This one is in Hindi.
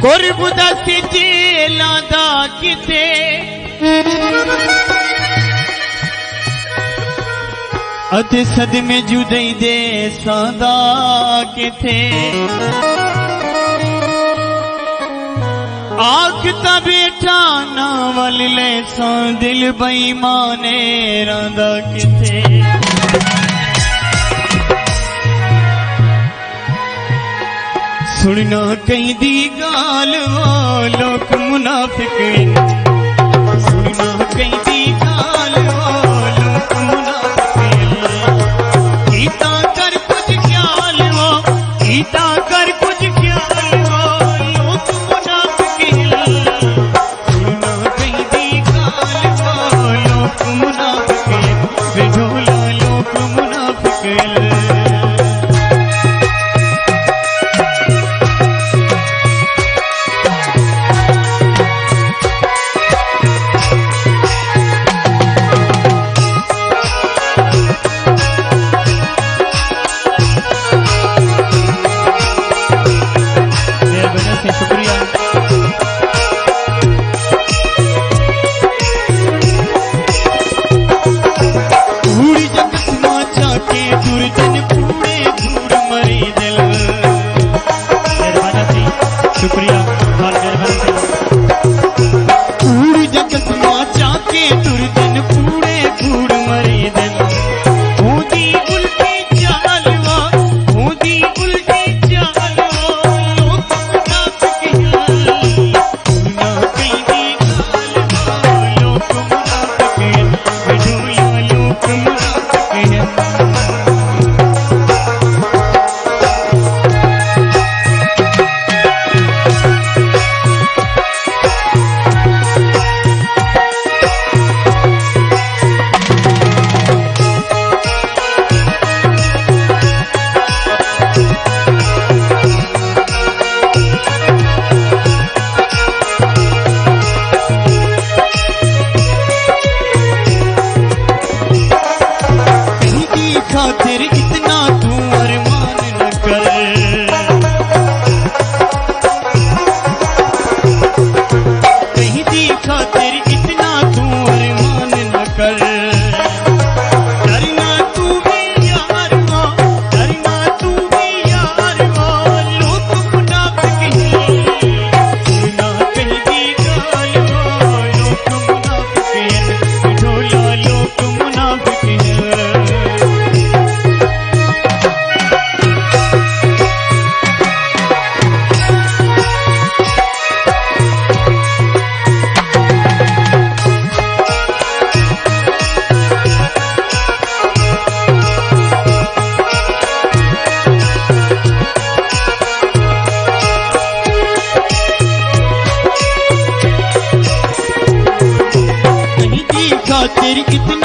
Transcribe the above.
कुर्ब दस जेला दा किथे अते सदमे जुदई दे सादा किथे आखता बेटा ना वल ले सा दिल बेईमाने रंदा किथे सुनना कहीं दी गाल वो लोग मुनाफिक सुनना कहीं दी गाल वो लोग मुनाफिक कीता कर कुछ ख्याल वो कीता कर कुछ ख्याल वो लोग मुनाफिक सुनना कहीं दी गाल वो लोग मुनाफिक बेझोला लोग मुनाफिक शुक्रिया बहुत मेहरबानी पूरी जगत माचा के दुर्दन पूरे कूड़ मरे दिन बूंदी उल्टी चालवा बूंदी उल्टी चालवा लोग मुनाफिक ना कहीं दी गालवा लोग मुनाफिक बेझोला लोग मुनाफिक खातिर इतना तू अरमान न कर कहीं दी खातिर इतना तू अरमान न कर डरना तू भी यार वो डरना तू भी यार वो लोग मुनाफिक सुना कहीं दी गाल वो लोग मुनाफिक बेझोला लोग मुनाफिक खातिर कितनी